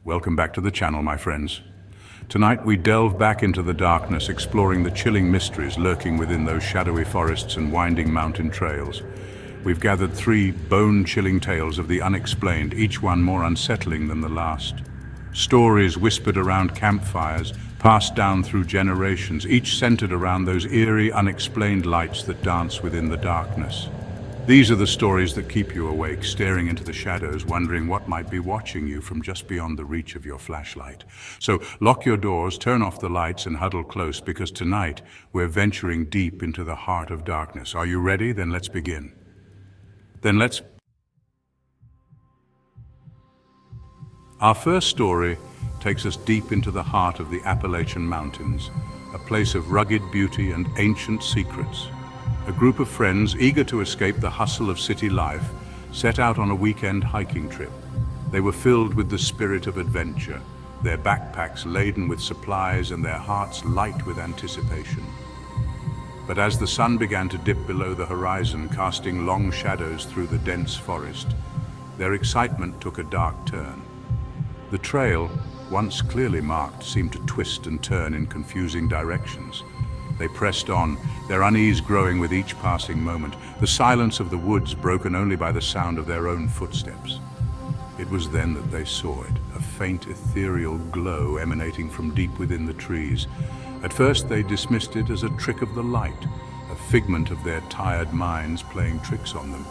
Welcome back to the channel, my friends. Tonight we delve back into the darkness, exploring the chilling mysteries lurking within those shadowy forests and winding mountain trails. We've gathered three bone-chilling tales of the unexplained, each one more unsettling than the last. Stories whispered around campfires, passed down through generations, each centered around those eerie, unexplained lights that dance within the darkness. These are the stories that keep you awake, staring into the shadows, wondering what might be watching you from just beyond the reach of your flashlight. So lock your doors, turn off the lights, and huddle close, because tonight we're venturing deep into the heart of darkness. Are you ready? Then let's begin. Our first story takes us deep into the heart of the Appalachian Mountains, a place of rugged beauty and ancient secrets. A group of friends, eager to escape the hustle of city life, set out on a weekend hiking trip. They were filled with the spirit of adventure, their backpacks laden with supplies and their hearts light with anticipation. But as the sun began to dip below the horizon, casting long shadows through the dense forest, their excitement took a dark turn. The trail, once clearly marked, seemed to twist and turn in confusing directions. They pressed on, their unease growing with each passing moment, the silence of the woods broken only by the sound of their own footsteps. It was then that they saw it, a faint ethereal glow emanating from deep within the trees. At first they dismissed it as a trick of the light, a figment of their tired minds playing tricks on them.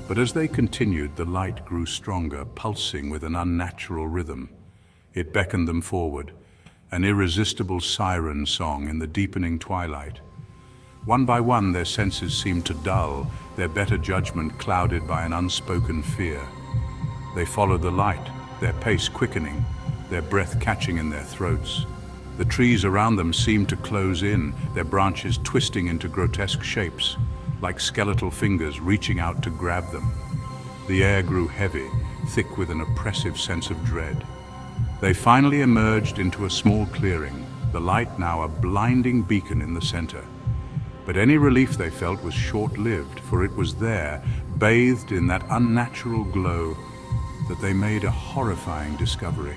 But as they continued, the light grew stronger, pulsing with an unnatural rhythm. It beckoned them forward, an irresistible siren song in the deepening twilight. One by one, their senses seemed to dull, their better judgment clouded by an unspoken fear. They followed the light, their pace quickening, their breath catching in their throats. The trees around them seemed to close in, their branches twisting into grotesque shapes, like skeletal fingers reaching out to grab them. The air grew heavy, thick with an oppressive sense of dread. They finally emerged into a small clearing, the light now a blinding beacon in the center. But any relief they felt was short-lived, for it was there, bathed in that unnatural glow, that they made a horrifying discovery.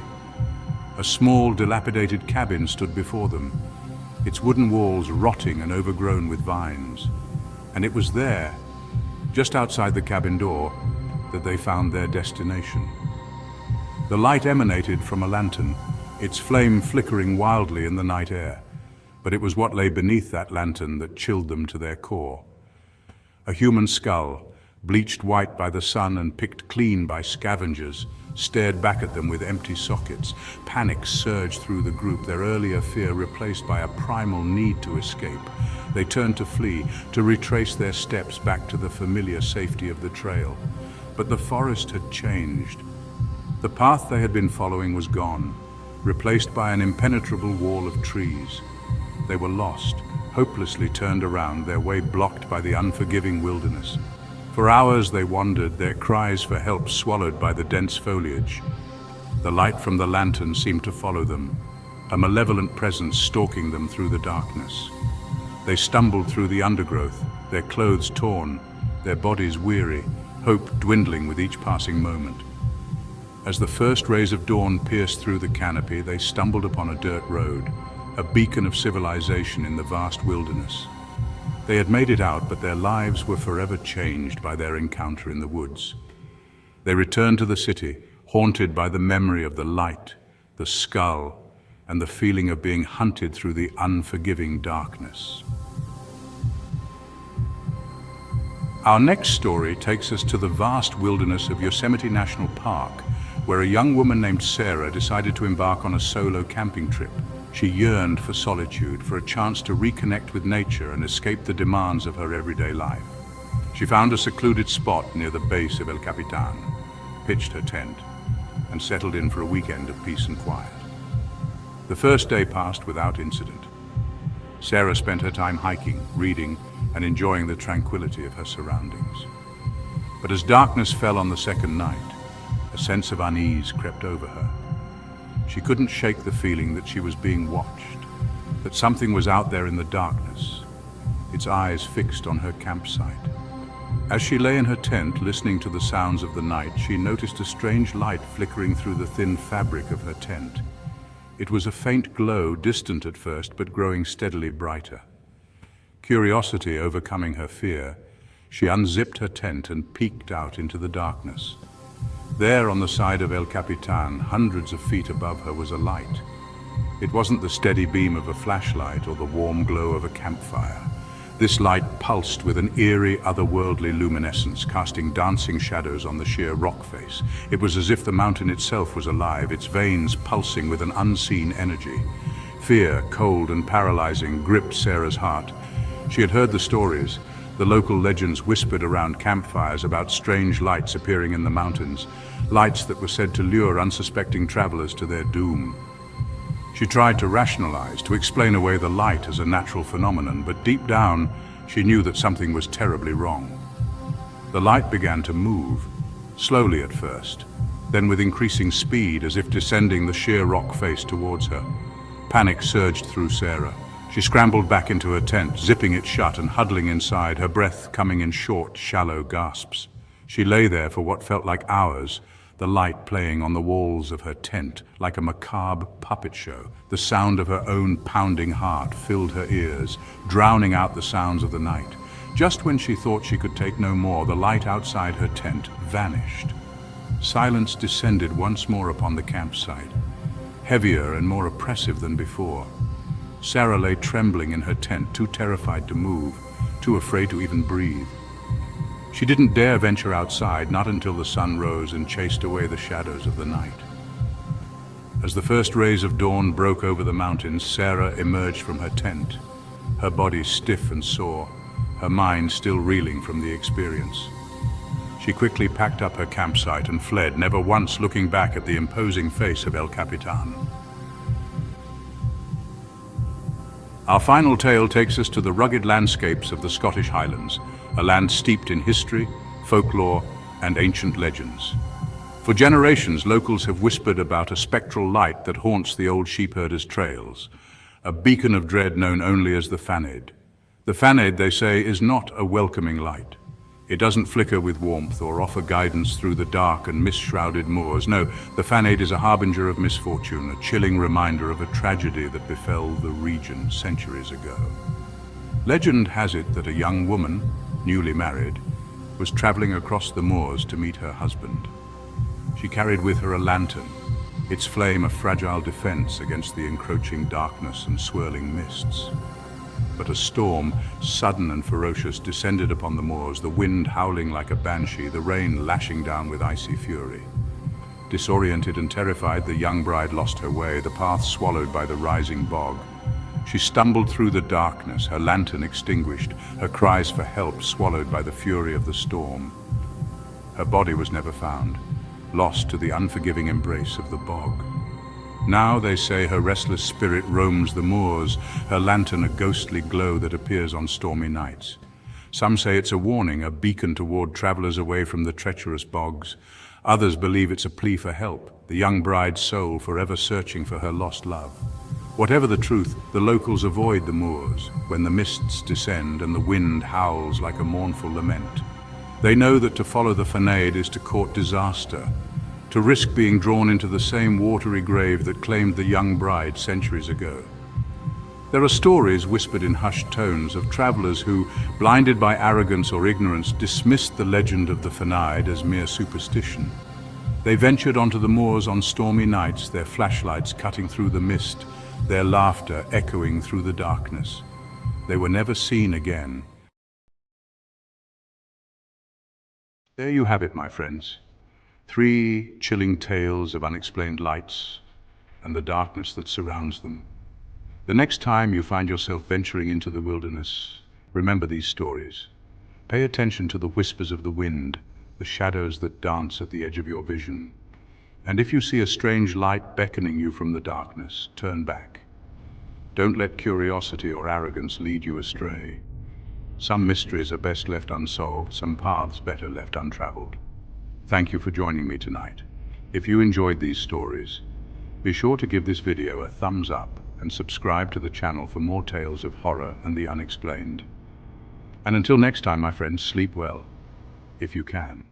A small, dilapidated cabin stood before them, its wooden walls rotting and overgrown with vines. And it was there, just outside the cabin door, that they found their destination. The light emanated from a lantern, its flame flickering wildly in the night air. But it was what lay beneath that lantern that chilled them to their core. A human skull, bleached white by the sun and picked clean by scavengers, stared back at them with empty sockets. Panic surged through the group, their earlier fear replaced by a primal need to escape. They turned to flee, to retrace their steps back to the familiar safety of the trail. But the forest had changed. The path they had been following was gone, replaced by an impenetrable wall of trees. They were lost, hopelessly turned around, their way blocked by the unforgiving wilderness. For hours they wandered, their cries for help swallowed by the dense foliage. The light from the lantern seemed to follow them, a malevolent presence stalking them through the darkness. They stumbled through the undergrowth, their clothes torn, their bodies weary, hope dwindling with each passing moment. As the first rays of dawn pierced through the canopy, they stumbled upon a dirt road, a beacon of civilization in the vast wilderness. They had made it out, but their lives were forever changed by their encounter in the woods. They returned to the city, haunted by the memory of the light, the skull, and the feeling of being hunted through the unforgiving darkness. Our next story takes us to the vast wilderness of Yosemite National Park, where a young woman named Sarah decided to embark on a solo camping trip. She yearned for solitude, for a chance to reconnect with nature and escape the demands of her everyday life. She found a secluded spot near the base of El Capitan, pitched her tent, and settled in for a weekend of peace and quiet. The first day passed without incident. Sarah spent her time hiking, reading, and enjoying the tranquility of her surroundings. But as darkness fell on the second night, a sense of unease crept over her. She couldn't shake the feeling that she was being watched, that something was out there in the darkness, its eyes fixed on her campsite. As she lay in her tent, listening to the sounds of the night, she noticed a strange light flickering through the thin fabric of her tent. It was a faint glow, distant at first, but growing steadily brighter. Curiosity overcoming her fear, she unzipped her tent and peeked out into the darkness. There, on the side of El Capitan, hundreds of feet above her, was a light. It wasn't the steady beam of a flashlight or the warm glow of a campfire. This light pulsed with an eerie, otherworldly luminescence, casting dancing shadows on the sheer rock face. It was as if the mountain itself was alive, its veins pulsing with an unseen energy. Fear, cold and paralyzing, gripped Sarah's heart. She had heard the stories, the local legends whispered around campfires about strange lights appearing in the mountains, lights that were said to lure unsuspecting travelers to their doom. She tried to rationalize, to explain away the light as a natural phenomenon, but deep down, she knew that something was terribly wrong. The light began to move, slowly at first, then with increasing speed, as if descending the sheer rock face towards her. Panic surged through Sarah. She scrambled back into her tent, zipping it shut and huddling inside, her breath coming in short, shallow gasps. She lay there for what felt like hours, the light playing on the walls of her tent like a macabre puppet show. The sound of her own pounding heart filled her ears, drowning out the sounds of the night. Just when she thought she could take no more, the light outside her tent vanished. Silence descended once more upon the campsite, heavier and more oppressive than before. Sarah lay trembling in her tent, too terrified to move, too afraid to even breathe. She didn't dare venture outside, not until the sun rose and chased away the shadows of the night. As the first rays of dawn broke over the mountains, Sarah emerged from her tent, her body stiff and sore, her mind still reeling from the experience. She quickly packed up her campsite and fled, never once looking back at the imposing face of El Capitan. Our final tale takes us to the rugged landscapes of the Scottish Highlands, a land steeped in history, folklore, and ancient legends. For generations, locals have whispered about a spectral light that haunts the old sheepherders' trails, a beacon of dread known only as the Faned. The Faned, they say, is not a welcoming light. It doesn't flicker with warmth or offer guidance through the dark and mist-shrouded moors. No, the Faned is a harbinger of misfortune, a chilling reminder of a tragedy that befell the region centuries ago. Legend has it that a young woman, newly married, was traveling across the moors to meet her husband. She carried with her a lantern, its flame a fragile defense against the encroaching darkness and swirling mists. But a storm, sudden and ferocious, descended upon the moors, the wind howling like a banshee, the rain lashing down with icy fury. Disoriented and terrified, the young bride lost her way, the path swallowed by the rising bog. She stumbled through the darkness, her lantern extinguished, her cries for help swallowed by the fury of the storm. Her body was never found, lost to the unforgiving embrace of the bog. Now, they say, her restless spirit roams the moors, her lantern a ghostly glow that appears on stormy nights. Some say it's a warning, a beacon to ward travelers away from the treacherous bogs. Others believe it's a plea for help, the young bride's soul forever searching for her lost love. Whatever the truth, the locals avoid the moors when the mists descend and the wind howls like a mournful lament. They know that to follow the Faned is to court disaster, to risk being drawn into the same watery grave that claimed the young bride centuries ago. There are stories whispered in hushed tones of travelers who, blinded by arrogance or ignorance, dismissed the legend of the Faned as mere superstition. They ventured onto the moors on stormy nights, their flashlights cutting through the mist, their laughter echoing through the darkness. They were never seen again. There you have it, my friends. 3 chilling tales of unexplained lights and the darkness that surrounds them. The next time you find yourself venturing into the wilderness, remember these stories. Pay attention to the whispers of the wind, the shadows that dance at the edge of your vision. And if you see a strange light beckoning you from the darkness, turn back. Don't let curiosity or arrogance lead you astray. Some mysteries are best left unsolved, some paths better left untraveled. Thank you for joining me tonight. If you enjoyed these stories, be sure to give this video a thumbs up and subscribe to the channel for more tales of horror and the unexplained. And until next time, my friends, sleep well. if you can.